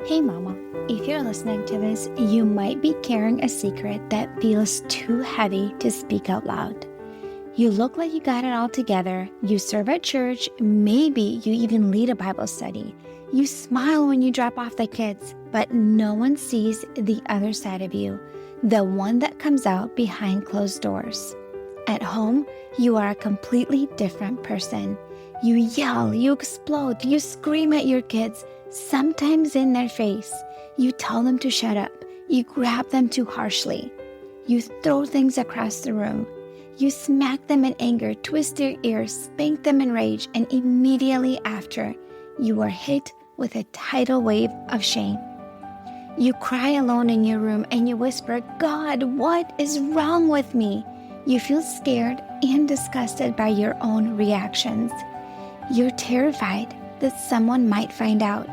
Hey mama, if you're listening to this, you might be carrying a secret that feels too heavy to speak out loud. You look like you got it all together, you serve at church, maybe you even lead a Bible study. You smile when you drop off the kids, but no one sees the other side of you, the one that comes out behind closed doors. At home, you are a completely different person. You yell, you explode, you scream at your kids, sometimes in their face. You tell them to shut up. You grab them too harshly. You throw things across the room. You smack them in anger, twist their ears, spank them in rage, and immediately after, you are hit with a tidal wave of shame. You cry alone in your room and you whisper, "God, what is wrong with me?" You feel scared and disgusted by your own reactions. You're terrified that someone might find out.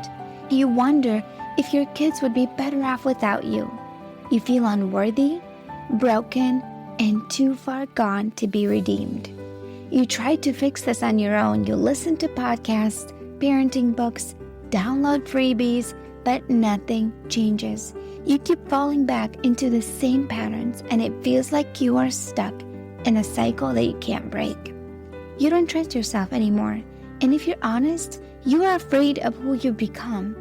You wonder if your kids would be better off without you. You feel unworthy, broken, and too far gone to be redeemed. You try to fix this on your own. You listen to podcasts, parenting books, download freebies, but nothing changes. You keep falling back into the same patterns, and it feels like you are stuck in a cycle that you can't break. You don't trust yourself anymore, and if you're honest, you are afraid of who you've become.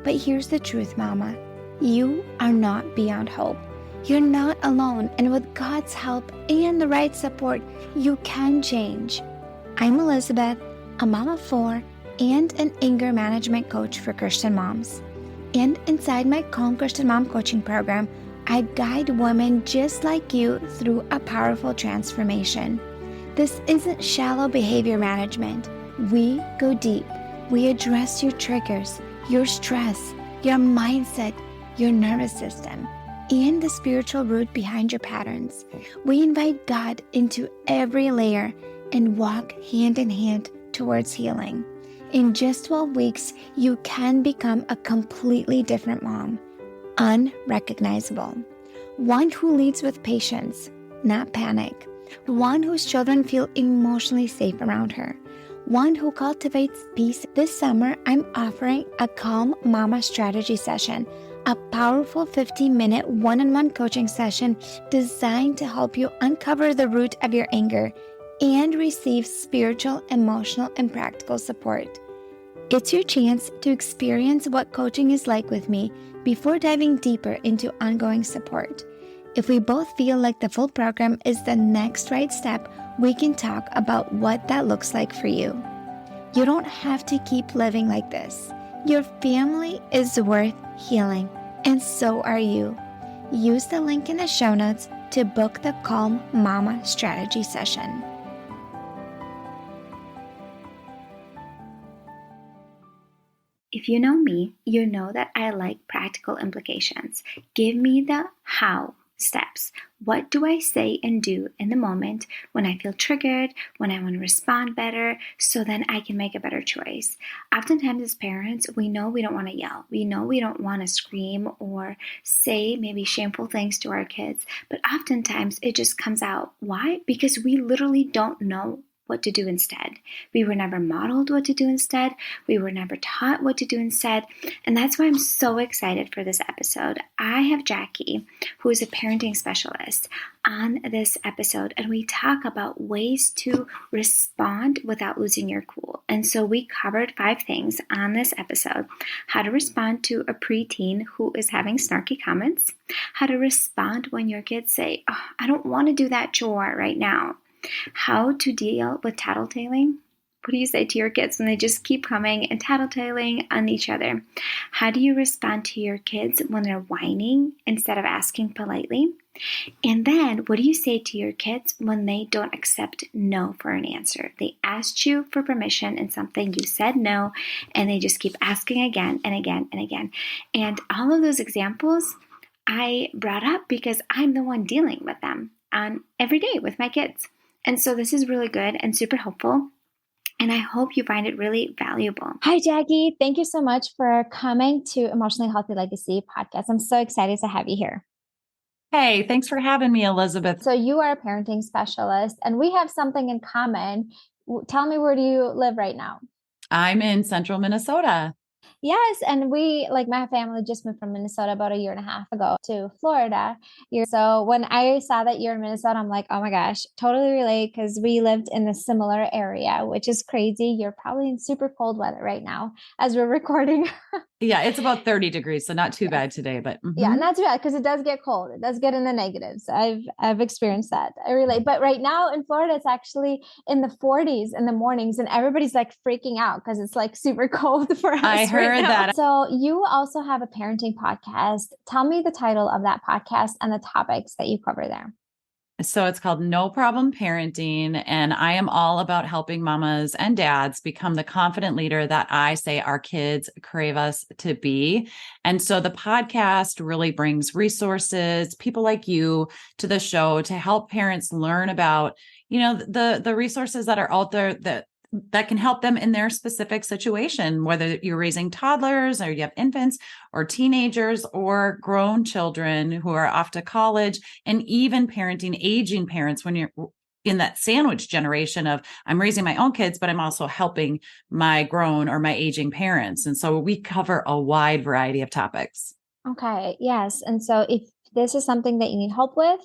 But here's the truth, Mama. You are not beyond hope. You're not alone, and with God's help and the right support, you can change. I'm Elizabeth, a mom of 4 and an anger management coach for Christian moms. And inside my Calm Christian Mom coaching program, I guide women just like you through a powerful transformation. This isn't shallow behavior management. We go deep. We address your triggers, your stress, your mindset, your nervous system, and the spiritual root behind your patterns. We invite God into every layer and walk hand in hand towards healing. In just 12 weeks, you can become a completely different mom, unrecognizable. One who leads with patience, not panic. One whose children feel emotionally safe around her. One who cultivates peace. This summer, I'm offering a Calm Mama strategy session, a powerful 15-minute one-on-one coaching session designed to help you uncover the root of your anger and receive spiritual, emotional, and practical support. It's your chance to experience what coaching is like with me before diving deeper into ongoing support. If we both feel like the full program is the next right step, we can talk about what that looks like for you. You don't have to keep living like this. Your family is worth healing, and so are you. Use the link in the show notes to book the Calm Mama strategy session. If you know me, you know that I like practical implications. Give me the how steps. What do I say and do in the moment when I feel triggered, when I want to respond better, so then I can make a better choice? Oftentimes as parents, we know we don't want to yell. We know we don't want to scream or say maybe shameful things to our kids, but oftentimes it just comes out. Why? Because we literally don't know what to do instead. We were never modeled what to do instead. We were never taught what to do instead. And that's why I'm so excited for this episode. I have Jaci, who is a parenting specialist, on this episode, and we talk about ways to respond without losing your cool. And so we covered 5 things on this episode: how to respond to a preteen who is having snarky comments, how to respond when your kids say, "Oh, I don't want to do that chore right now," how to deal with tattletaling. What do you say to your kids when they just keep coming and tattletaling on each other? How do you respond to your kids when they're whining instead of asking politely? And then what do you say to your kids when they don't accept no for an answer? They asked you for permission in something, you said no, and they just keep asking again and again and again. And all of those examples I brought up because I'm the one dealing with them on every day with my kids. And so this is really good and super helpful, and I hope you find it really valuable. Hi, Jaci. Thank you so much for coming to Emotionally Healthy Legacy podcast. I'm so excited to have you here. Hey, thanks for having me, Elizabeth. So you are a parenting specialist, and we have something in common. Tell me, where do you live right now? I'm in central Minnesota. Yes, and we like my family just moved from Minnesota about a year and a half ago to Florida. So when I saw that you're in Minnesota, I'm like, oh my gosh, totally relate because we lived in a similar area, which is crazy. You're probably in super cold weather right now as we're recording. Yeah, it's about 30 degrees, so not too Yes. bad today, but Yeah, not too bad because it does get cold. It does get in the negatives. I've experienced that. I relate. But right now in Florida, it's actually in the 40s in the mornings, and everybody's like freaking out because it's like super cold for I us right heard now. that. So you also have a parenting podcast. Tell me the title of that podcast and the topics that you cover there. So it's called No Problem Parenting. And I am all about helping mamas and dads become the confident leader that I say our kids crave us to be. And so the podcast really brings resources, people like you to the show to help parents learn about, the resources that are out there that can help them in their specific situation, whether you're raising toddlers or you have infants or teenagers or grown children who are off to college, and even parenting aging parents when you're in that sandwich generation of I'm raising my own kids, but I'm also helping my grown or my aging parents. And so we cover a wide variety of topics. Okay, yes. And so if this is something that you need help with,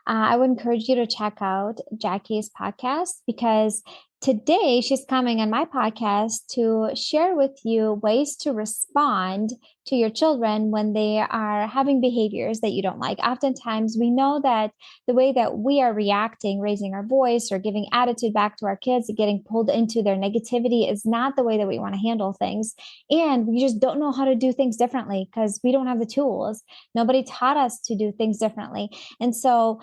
I would encourage you to check out Jaci's podcast because today she's coming on my podcast to share with you ways to respond to your children when they are having behaviors that you don't like. Oftentimes, we know that the way that we are reacting, raising our voice or giving attitude back to our kids, getting pulled into their negativity is not the way that we want to handle things. And we just don't know how to do things differently because we don't have the tools. Nobody taught us to do things differently. And so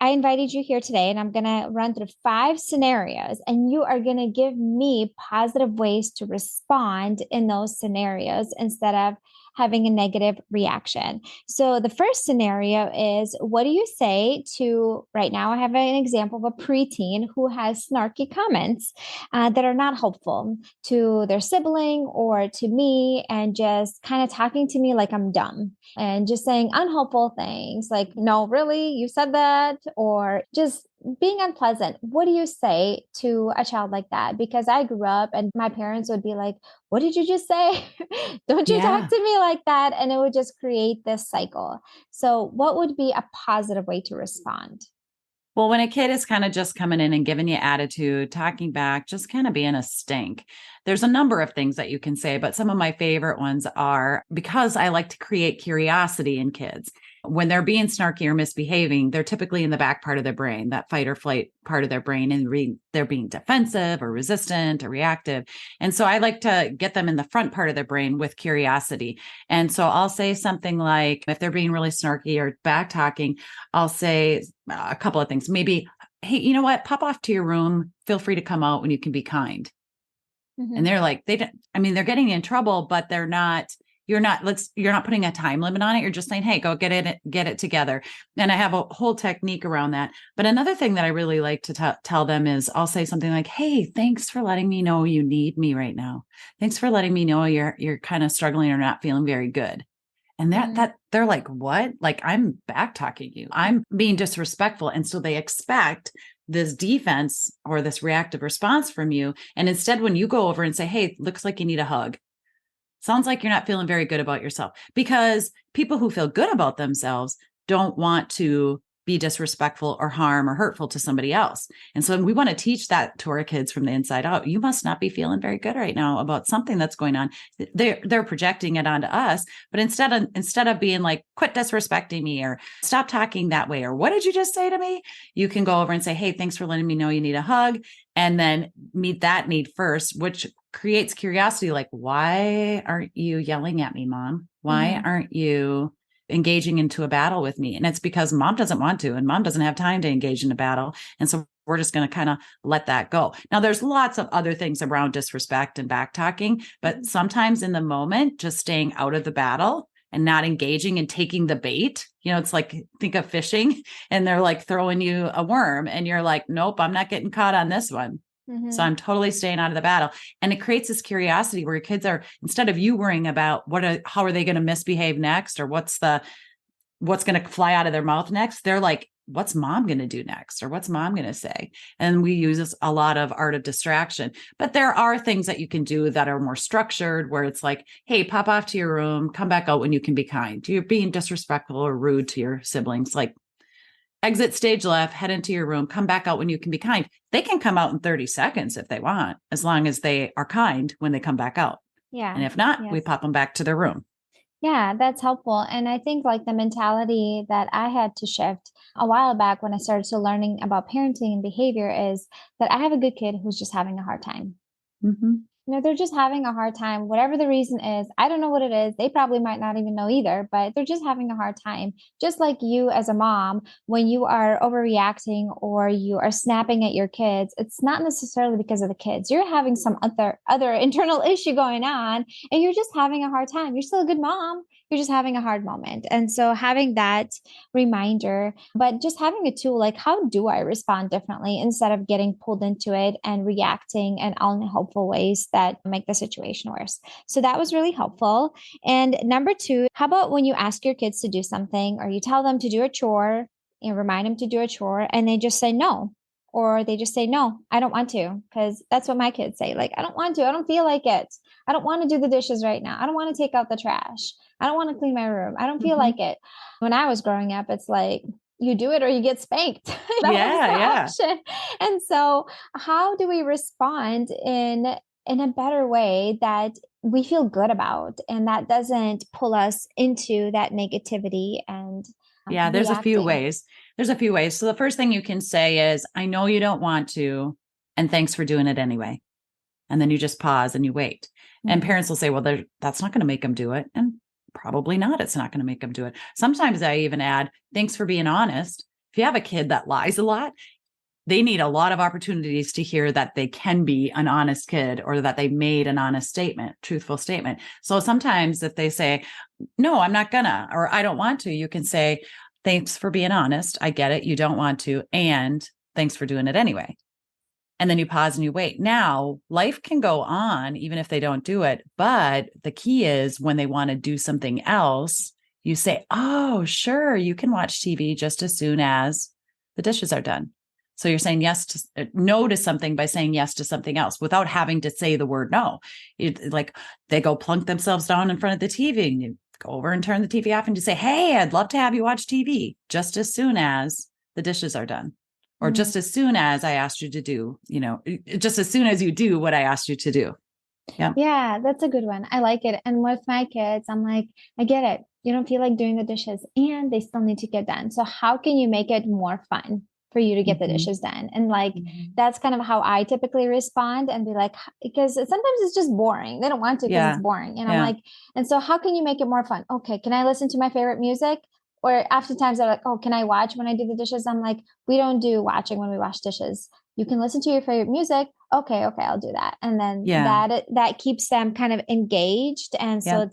I invited you here today and I'm going to run through 5 scenarios and you are going to give me positive ways to respond in those scenarios instead of having a negative reaction. So the first scenario is, what do you say to, right now I have an example of a preteen who has snarky comments that are not helpful to their sibling or to me, and just kind of talking to me like I'm dumb and just saying unhelpful things like, no, really, you said that, or just being unpleasant. What do you say to a child like that? Because I grew up and my parents would be like, what did you just say? Don't you talk Yeah. to me like that? And it would just create this cycle. So, what would be a positive way to respond? Well, when a kid is kind of just coming in and giving you attitude, talking back, just kind of being a stink, there's a number of things that you can say, but some of my favorite ones are because I like to create curiosity in kids. When they're being snarky or misbehaving, they're typically in the back part of their brain, that fight or flight part of their brain, and they're being defensive or resistant or reactive. And so I like to get them in the front part of their brain with curiosity. And so I'll say something like, if they're being really snarky or back talking, I'll say a couple of things. Maybe, hey, you know what? Pop off to your room. Feel free to come out when you can be kind. And Mm-hmm. they're like, they don't, I mean, they're getting in trouble, but you're not putting a time limit on it. You're just saying, hey, go get it together. And I have a whole technique around that. But another thing that I really like to tell them is I'll say something like, hey, thanks for letting me know you need me right now. Thanks for letting me know you're kind of struggling or not feeling very good. And that they're like, what? Like, I'm back talking you. I'm being disrespectful. And so they expect this defense or this reactive response from you. And instead, when you go over and say, hey, looks like you need a hug, sounds like you're not feeling very good about yourself, because people who feel good about themselves don't want to be disrespectful or harm or hurtful to somebody else. And so we want to teach that to our kids from the inside out. You must not be feeling very good right now about something that's going on. They're projecting it onto us, but instead of being like, quit disrespecting me or stop talking that way, or what did you just say to me? You can go over and say, hey, thanks for letting me know you need a hug. And then meet that need first, which creates curiosity. Like, why aren't you yelling at me, mom? Why Mm-hmm. aren't you engaging into a battle with me? And it's because mom doesn't want to, and mom doesn't have time to engage in a battle. And so we're just going to kind of let that go. Now, there's lots of other things around disrespect and back talking, but sometimes in the moment, just staying out of the battle and not engaging and taking the bait. It's like, think of fishing and they're like throwing you a worm and you're like, nope, I'm not getting caught on this one. So Mm-hmm. I'm totally staying out of the battle. And it creates this curiosity where your kids are, instead of you worrying about how are they going to misbehave next, or what's going to fly out of their mouth next, they're like what's mom going to do next? Or what's mom going to say? And we use a lot of art of distraction, but there are things that you can do that are more structured, where it's like, hey, pop off to your room, come back out when you can be kind. You're being disrespectful or rude to your siblings. Like, exit stage left, head into your room, come back out when you can be kind. They can come out in 30 seconds if they want, as long as they are kind when they come back out. Yeah. And if not, we pop them back to their room. Yeah, that's helpful. And I think like the mentality that I had to shift a while back when I started to learning about parenting and behavior is that I have a good kid who's just having a hard time. Mm-hmm. They're just having a hard time, whatever the reason is. I don't know what it is. They probably might not even know either, but they're just having a hard time. Just like you as a mom, when you are overreacting or you are snapping at your kids, it's not necessarily because of the kids. You're having some other internal issue going on and you're just having a hard time. You're still a good mom. You're just having a hard moment. And so having that reminder, but just having a tool like, how do I respond differently instead of getting pulled into it and reacting in unhelpful ways that make the situation worse? So that was really helpful. And number two, how about when you ask your kids to do something or you tell them to do a chore and remind them to do a chore and they just say no, or they just say, no, I don't want to, because that's what my kids say. Like, I don't want to, I don't feel like it. I don't want to do the dishes right now. I don't want to take out the trash. I don't want to clean my room. I don't feel like it. When I was growing up, it's like, you do it or you get spanked. That was the option. And so how do we respond in a better way that we feel good about and that doesn't pull us into that negativity and there's a few ways. There's a few ways. So the first thing you can say is, I know you don't want to, and thanks for doing it anyway. And then you just pause and you wait. Mm-hmm. And parents will say, well, that's not going to make them do it. And probably not. It's not going to make them do it. Sometimes I even add, thanks for being honest. If you have a kid that lies a lot, they need a lot of opportunities to hear that they can be an honest kid or that they made an honest statement, truthful statement. So sometimes if they say, no, I'm not gonna, or I don't want to, you can say, thanks for being honest. I get it. You don't want to. And thanks for doing it anyway. And then you pause and you wait. Now, life can go on even if they don't do it. But the key is when they want to do something else, you say, oh, sure, you can watch TV just as soon as the dishes are done. So you're saying no to something by saying yes to something else without having to say the word no. Like they go plunk themselves down in front of the TV and you go over and turn the TV off and you say, hey, I'd love to have you watch TV just as soon as the dishes are done. Or just as soon as I asked you to do, just as soon as you do what I asked you to do. Yeah. Yeah, that's a good one. I like it. And with my kids, I'm like, I get it. You don't feel like doing the dishes and they still need to get done. So how can you make it more fun for you to get the dishes done? And like, that's kind of how I typically respond and be like, because sometimes it's just boring. They don't want to because it's boring. And I'm like, and so how can you make it more fun? Okay. Can I listen to my favorite music? Or oftentimes they're like, oh, can I watch when I do the dishes? I'm like, we don't do watching when we wash dishes. You can listen to your favorite music. Okay, I'll do that. And then that keeps them kind of engaged. And so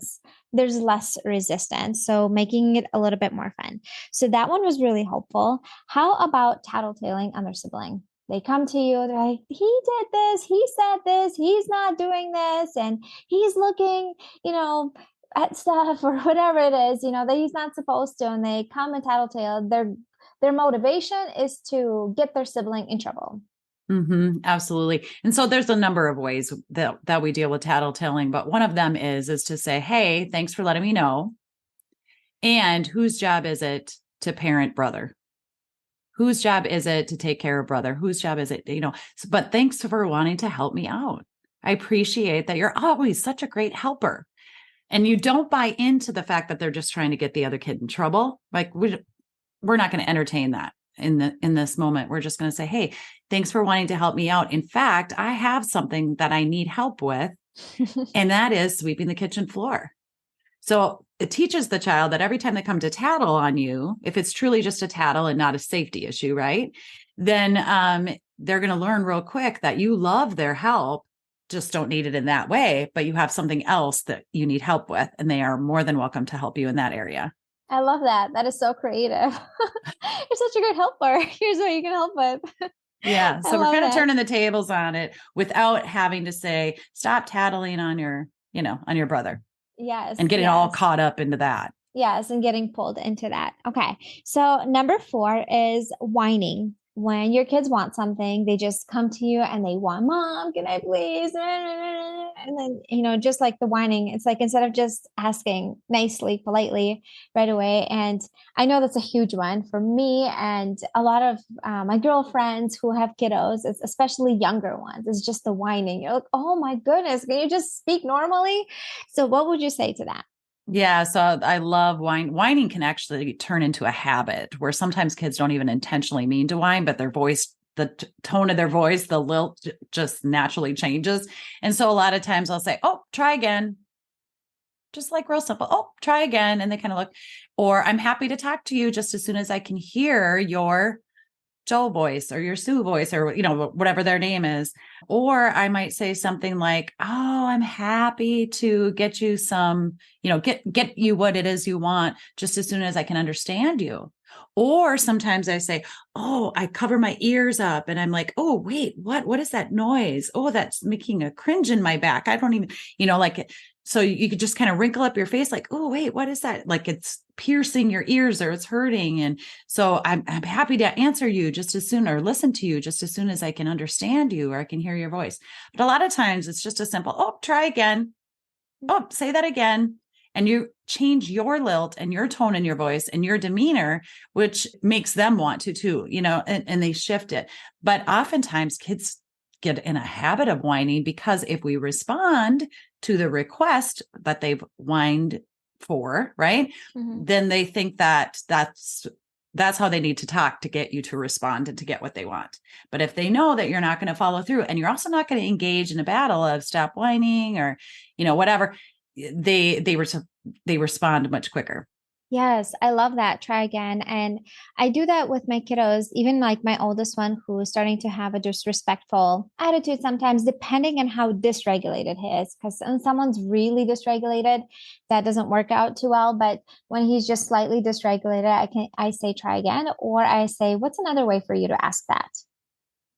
there's less resistance. So making it a little bit more fun. So that one was really helpful. How about tattletaling on their sibling? They come to you, they're like, he did this, he said this, he's not doing this, and he's looking, at stuff or whatever it is, that he's not supposed to. And they come and tattletale. Their motivation is to get their sibling in trouble. Mm-hmm, absolutely. And so there's a number of ways that we deal with tattletaling, but one of them is to say, hey, thanks for letting me know. And whose job is it to parent brother? Whose job is it to take care of brother? Whose job is it, but thanks for wanting to help me out. I appreciate that you're always such a great helper. And you don't buy into the fact that they're just trying to get the other kid in trouble. Like we're not going to entertain that in this moment. We're just going to say, hey, thanks for wanting to help me out. In fact, I have something that I need help with, and that is sweeping the kitchen floor. So it teaches the child that every time they come to tattle on you, if it's truly just a tattle and not a safety issue, right? Then they're going to learn real quick that you love their help, just don't need it in that way, but you have something else that you need help with, and they are more than welcome to help you in that area. I love that. That is so creative. You're such a great helper. Here's what you can help with. Yeah. So we're kind of turning the tables on it without having to say, stop tattling on your brother. Yes. And getting all caught up into that. Yes, and getting pulled into that. Okay. So number 4 is whining. When your kids want something, they just come to you and they want, Mom, can I please? And then, just like the whining, it's like instead of just asking nicely, politely right away. And I know that's a huge one for me and a lot of my girlfriends who have kiddos, it's especially younger ones. It's just the whining. You're like, oh my goodness, can you just speak normally? So what would you say to that? Yeah. So I love whining can actually turn into a habit where sometimes kids don't even intentionally mean to whine, but their voice, the tone of their voice, the lilt just naturally changes. And so a lot of times I'll say, oh, try again. Just like real simple. Oh, try again. And they kind of look, or I'm happy to talk to you just as soon as I can hear your Joe voice or your Sue voice or, whatever their name is. Or I might say something like, oh, I'm happy to get you some, get you what it is you want just as soon as I can understand you. Or sometimes I say, oh, I cover my ears up and I'm like, oh, wait, what is that noise? Oh, that's making a cringe in my back. I don't even, like, so you could just kind of wrinkle up your face like, oh, wait, what is that? Like it's piercing your ears or it's hurting. And so I'm happy to answer you just as soon or listen to you just as soon as I can understand you or I can hear your voice. But a lot of times it's just a simple, oh, try again. Oh, say that again. And you change your lilt and your tone in your voice and your demeanor, which makes them want to too, and they shift it. But oftentimes kids get in a habit of whining because if we respond to the request that they've whined for, right? Mhm. Then they think that that's how they need to talk to get you to respond and to get what they want. But if they know that you're not going to follow through and you're also not going to engage in a battle of stop whining or, whatever, they respond much quicker. Yes, I love that. Try again. And I do that with my kiddos, even like my oldest one who is starting to have a disrespectful attitude sometimes, depending on how dysregulated he is. Because when someone's really dysregulated, that doesn't work out too well. But when he's just slightly dysregulated, I say try again, or I say, what's another way for you to ask that?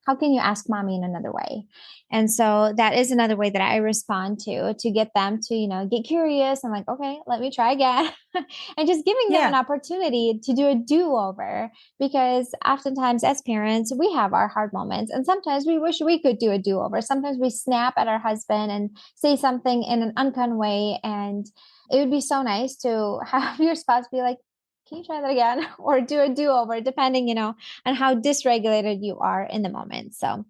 How can you ask mommy in another way? And so that is another way that I respond to get them to, get curious. I'm like, okay, let me try again. And just giving them an Yeah. opportunity to do a do-over because oftentimes as parents, we have our hard moments and sometimes we wish we could do a do-over. Sometimes we snap at our husband and say something in an unkind way. And it would be so nice to have your spouse be like, can you try that again or do a do-over depending on how dysregulated you are in the moment. So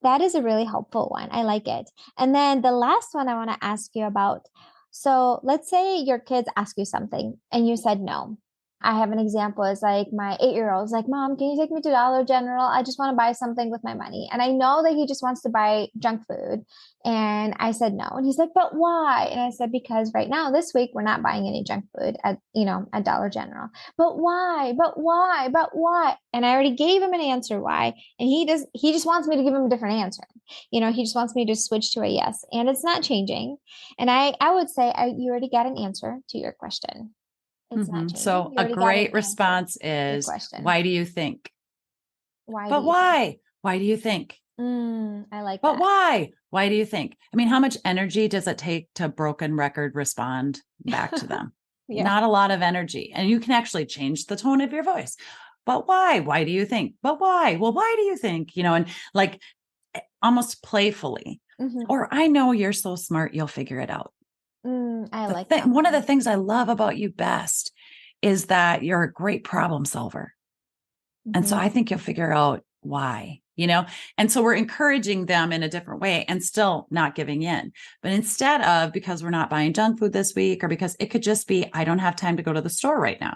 that is a really helpful one. I like it. And then the last one I want to ask you about. So let's say your kids ask you something and you said no. I have an example. It's like my 8-year-old is like, Mom, can you take me to Dollar General? I just want to buy something with my money. And I know that he just wants to buy junk food. And I said no. And he's like, but why? And I said, because right now, this week, we're not buying any junk food at Dollar General. But why? But why? But why? And I already gave him an answer why. And he just wants me to give him a different answer. He just wants me to switch to a yes. And it's not changing. And I would say you already got an answer to your question. It's not changing. So You a already got an great answer response to your is, question. why do you think? Why do But you think? why? Why do you think? I like But that. why? Why do you think? I mean, how much energy does it take to broken record respond back to them? Yeah. Not a lot of energy. And you can actually change the tone of your voice. But why? Why do you think? But why? Well, why do you think? And like almost playfully. Hmm. Or I know you're so smart, you'll figure it out. I like that One of the one. things I love about you best is that you're a great problem solver. And so I Hmm. think you'll figure out why, And so we're encouraging them in a different way and still not giving in. But instead of because we're not buying junk food this week, or because it could just be, I don't have time to go to the store right now.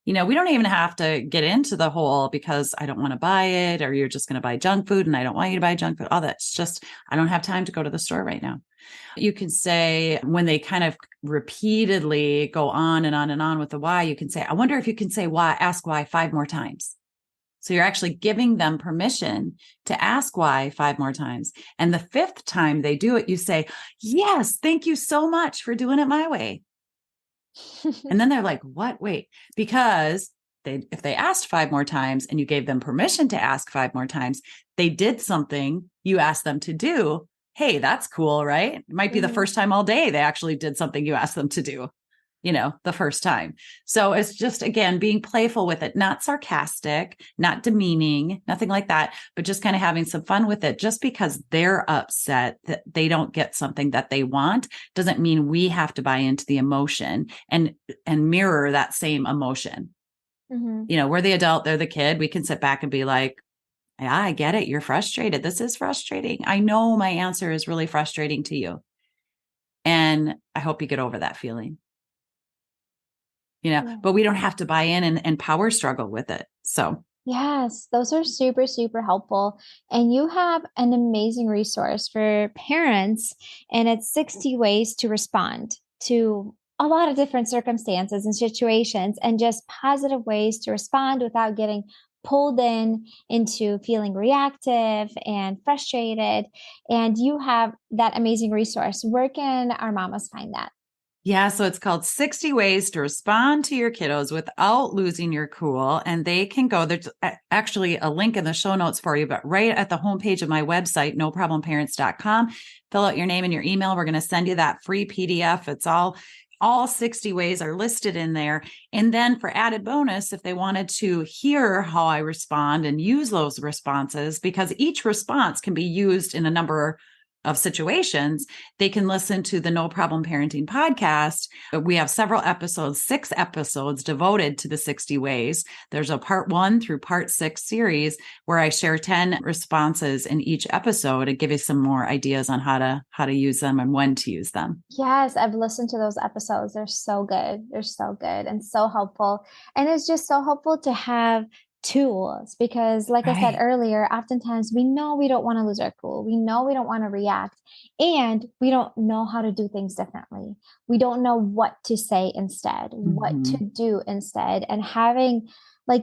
We don't even have to get into the whole because I don't want to buy it, or you're just going to buy junk food and I don't want you to buy junk food. All that's just, I don't have time to go to the store right now. You can say when they kind of repeatedly go on and on and on with the why, you can say, I wonder if you can say why, ask why 5 more times. So you're actually giving them permission to ask why 5 more times. And the 5th time they do it, you say, yes, thank you so much for doing it my way. And then they're like, what? Wait, because if they asked 5 more times and you gave them permission to ask 5 more times, they did something you asked them to do. Hey, that's cool, right? It might be the Hmm. first time all day they actually did something you asked them to do. the first time. So it's just, again, being playful with it, not sarcastic, not demeaning, nothing like that, but just kind of having some fun with it. Just because they're upset that they don't get something that they want doesn't mean we have to buy into the emotion and mirror that same emotion. We're the adult, they're the kid. We can sit back and be like, yeah, I get it. You're frustrated. This is frustrating. I know my answer is really frustrating to you. And I hope you get over that feeling. But we don't have to buy in and power struggle with it. So yes, those are super, super helpful. And you have an amazing resource for parents, and it's 60 ways to respond to a lot of different circumstances and situations, and just positive ways to respond without getting pulled into feeling reactive and frustrated. And you have that amazing resource. Where can our mamas find that? yeah, so it's called 60 Ways to Respond to Your Kiddos Without Losing Your Cool. And they can go, there's actually a link in the show notes for you, but right at the homepage of my website, noproblemparents.com, fill out your name and your email. We're going to send you that free PDF. It's all 60 ways are listed in there. And then for added bonus, if they wanted to hear how I respond and use those responses, because each response can be used in a number of situations, they can listen to the No Problem Parenting podcast. We have several episodes, 6 episodes devoted to the 60 ways. There's a part 1 through part 6 series where I share 10 responses in each episode and give you some more ideas on how to use them and when to use them. Yes, I've listened to those episodes. They're so good. They're so good and so helpful. And it's just so helpful to have tools because, like I said Right. earlier, oftentimes we know we don't want to lose our cool. We know we don't want to react, and we don't know how to do things differently. We don't know what to say instead, what to do instead. And having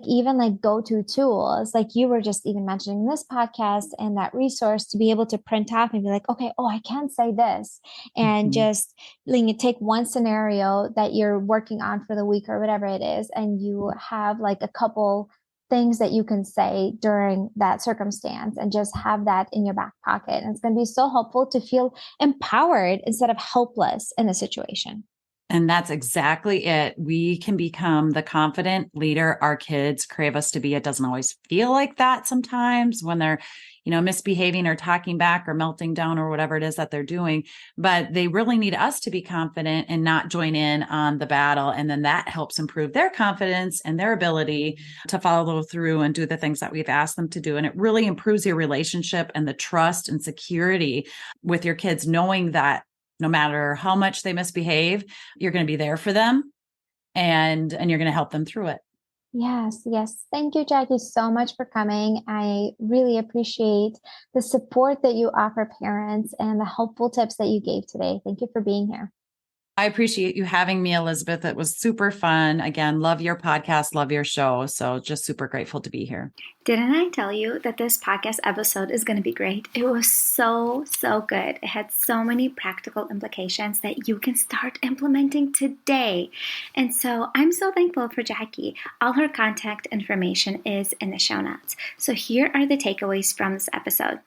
even go-to tools, like you were just even mentioning in this podcast and that resource to be able to print off and be like, okay, oh, I can say this. And just you take one scenario that you're working on for the week or whatever it is, and you have like a couple things that you can say during that circumstance and just have that in your back pocket. And it's going to be so helpful to feel empowered instead of helpless in a situation. And that's exactly it. We can become the confident leader our kids crave us to be. It doesn't always feel like that sometimes when they're, misbehaving or talking back or melting down or whatever it is that they're doing. But they really need us to be confident and not join in on the battle. And then that helps improve their confidence and their ability to follow through and do the things that we've asked them to do. And it really improves your relationship and the trust and security with your kids, knowing that no matter how much they misbehave, you're going to be there for them and you're going to help them through it. Yes, yes. Thank you, Jaci, so much for coming. I really appreciate the support that you offer parents and the helpful tips that you gave today. Thank you for being here. I appreciate you having me, Elizabeth. It was super fun. Again, love your podcast, love your show. So just super grateful to be here. Didn't I tell you that this podcast episode is going to be great? It was so, so good. It had so many practical implications that you can start implementing today. And so I'm so thankful for Jaci. All her contact information is in the show notes. So here are the takeaways from this episode.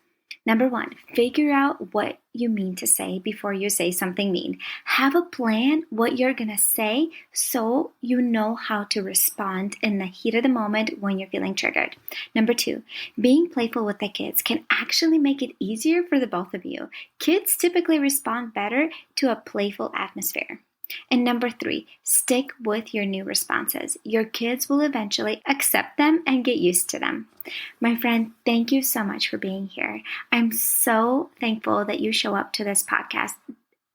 Number 1, figure out what you mean to say before you say something mean. Have a plan what you're going to say so you know how to respond in the heat of the moment when you're feeling triggered. Number 2, being playful with the kids can actually make it easier for the both of you. Kids typically respond better to a playful atmosphere. And number 3, stick with your new responses. Your kids will eventually accept them and get used to them. My friend, thank you so much for being here. I'm so thankful that you show up to this podcast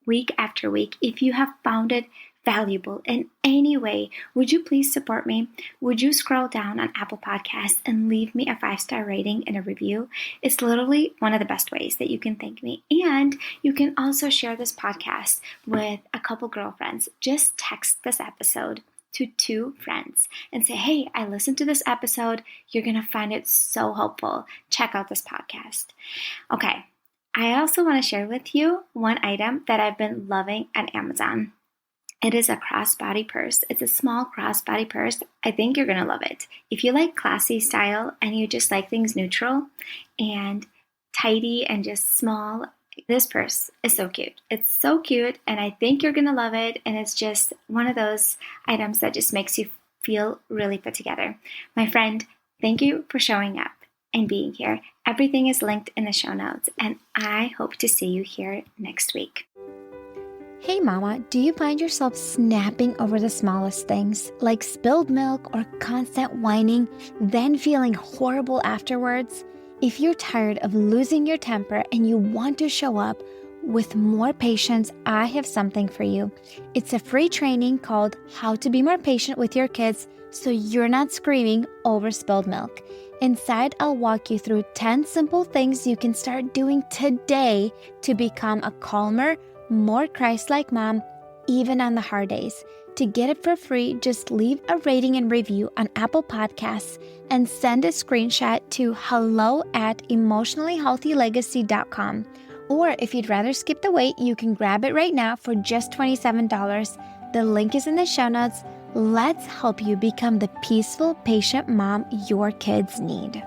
week after week. If you have found it valuable in any way, would you please support me? Would you scroll down on Apple Podcasts and leave me a 5-star rating and a review? It's literally one of the best ways that you can thank me. And you can also share this podcast with a couple girlfriends. Just text this episode to 2 friends and say, hey, I listened to this episode. You're going to find it so helpful. Check out this podcast. Okay. I also want to share with you one item that I've been loving at Amazon. It is a crossbody purse. It's a small crossbody purse. I think you're going to love it. If you like classy style and you just like things neutral and tidy and just small This purse is so cute. It's so cute, and I think you're going to love it. And it's just one of those items that just makes you feel really put together. My friend, thank you for showing up and being here. Everything is linked in the show notes, and I hope to see you here next week. Hey mama, do you find yourself snapping over the smallest things, like spilled milk or constant whining, then feeling horrible afterwards? If you're tired of losing your temper and you want to show up with more patience, I have something for you. It's a free training called How to Be More Patient with Your Kids so you're not screaming over spilled milk. Inside, I'll walk you through 10 simple things you can start doing today to become a calmer, more Christ-like mom, even on the hard days. To get it for free, just leave a rating and review on Apple Podcasts and send a screenshot to hello@emotionallyhealthylegacy.com. Or if you'd rather skip the wait, you can grab it right now for just $27. The link is in the show notes. Let's help you become the peaceful, patient mom your kids need.